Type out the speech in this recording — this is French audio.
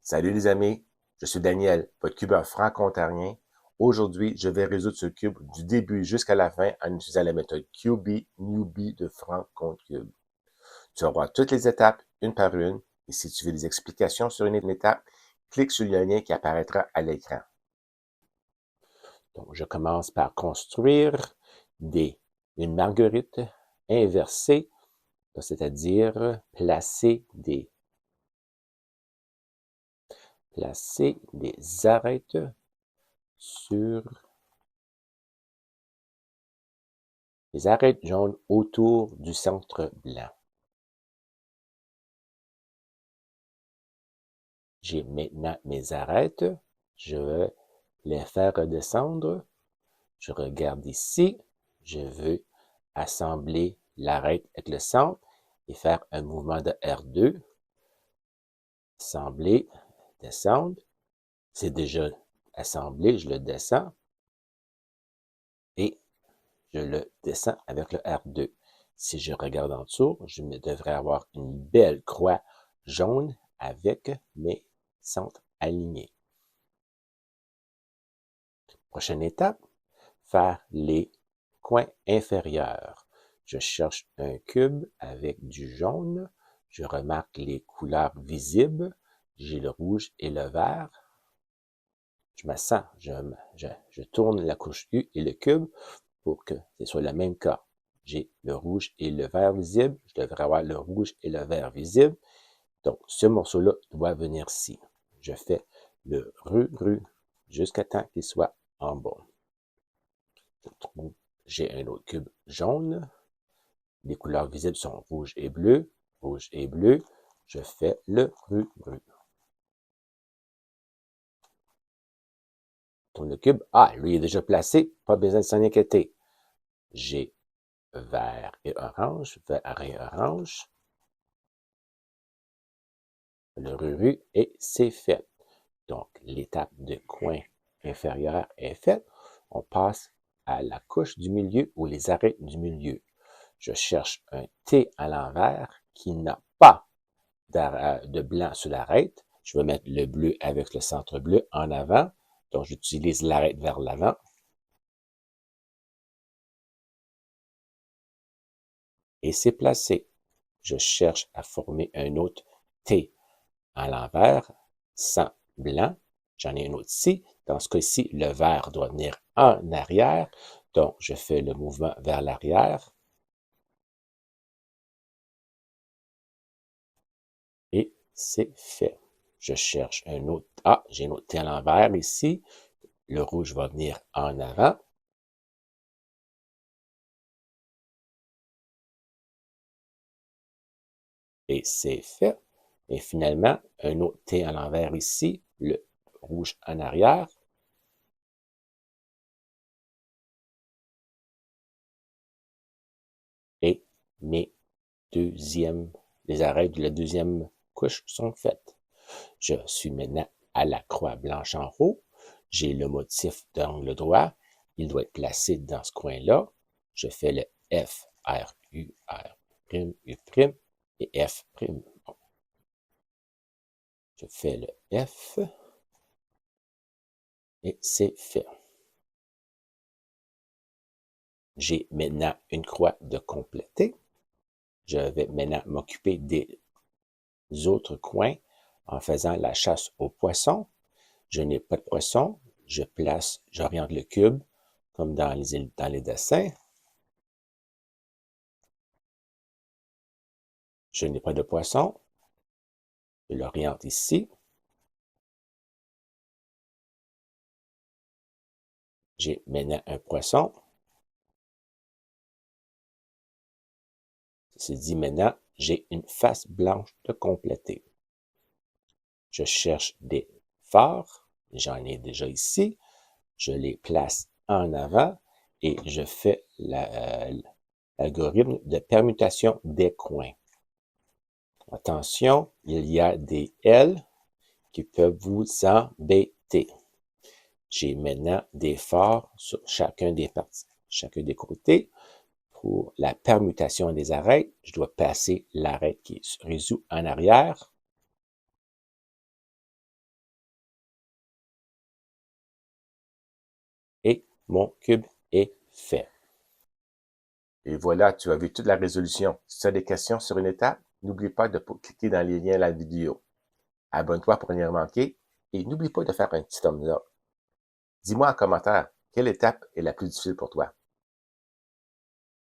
Salut les amis, je suis Daniel, votre cubeur franco-ontarien. Aujourd'hui, je vais résoudre ce cube du début jusqu'à la fin en utilisant la méthode QB Newbie de Franc contre Cube. Tu vas voir toutes les étapes une par une et si tu veux des explications sur une étape, clique sur le lien qui apparaîtra à l'écran. Donc, je commence par construire une marguerite inversée, c'est-à-dire placer des arêtes sur les arêtes jaunes autour du centre blanc. J'ai maintenant mes arêtes. Je vais les faire redescendre. Je regarde ici. Je veux assembler l'arête avec le centre et faire un mouvement de R2. Assembler, descendre. C'est déjà assemblé, je le descends. Et je le descends avec le R2. Si je regarde en dessous, je devrais avoir une belle croix jaune avec mes centres alignés. Prochaine étape, faire les coins inférieurs. Je cherche un cube avec du jaune. Je remarque les couleurs visibles. J'ai le rouge et le vert. Je m'assens, je tourne la couche U et le cube pour que ce soit le même cas. J'ai le rouge et le vert visible. Je devrais avoir le rouge et le vert visible. Donc, ce morceau-là doit venir ici. Je fais le ru jusqu'à temps qu'il soit en bas. J'ai un autre cube jaune. Les couleurs visibles sont rouge et bleu. Rouge et bleu. Je fais le ru. Tourne le cube. Ah, lui est déjà placé. Pas besoin de s'en inquiéter. J'ai vert et orange. Vert et orange. Le ru et c'est fait. Donc, l'étape de coin inférieur est faite. On passe à la couche du milieu ou les arêtes du milieu. Je cherche un T à l'envers qui n'a pas de blanc sur l'arête. Je vais mettre le bleu avec le centre bleu en avant. Donc, j'utilise l'arête vers l'avant. Et c'est placé. Je cherche à former un autre T à l'envers sans blanc. J'en ai un autre ici. Dans ce cas-ci, le vert doit venir en arrière. Donc, je fais le mouvement vers l'arrière. Et c'est fait. Je cherche un autre. Ah, j'ai un autre T à l'envers ici. Le rouge va venir en avant. Et c'est fait. Et finalement, un autre T à l'envers ici. Le rouge en arrière. Et les arêtes de la deuxième couche sont faites. Je suis maintenant à la croix blanche en haut. J'ai le motif d'angle droit. Il doit être placé dans ce coin-là. Je fais le F, R, U, U', et F'. Bon. Je fais le F et c'est fait. J'ai maintenant une croix de compléter. Je vais maintenant m'occuper des autres coins en faisant la chasse aux poissons. Je n'ai pas de poisson. J'oriente le cube comme dans les dessins. Je n'ai pas de poisson. Je l'oriente ici. J'ai maintenant un poisson. C'est dit maintenant, j'ai une face blanche de compléter. Je cherche des phares. J'en ai déjà ici. Je les place en avant et je fais l'algorithme de permutation des coins. Attention, il y a des L qui peuvent vous embêter. J'ai maintenant des phares sur chacun des côtés. Pour la permutation des arêtes, je dois passer l'arête qui se résout en arrière. Mon cube est fait. Et voilà, tu as vu toute la résolution. Si tu as des questions sur une étape, n'oublie pas de cliquer dans les liens de la vidéo. Abonne-toi pour ne rien manquer et n'oublie pas de faire un petit thumbs up. Dis-moi en commentaire, quelle étape est la plus difficile pour toi?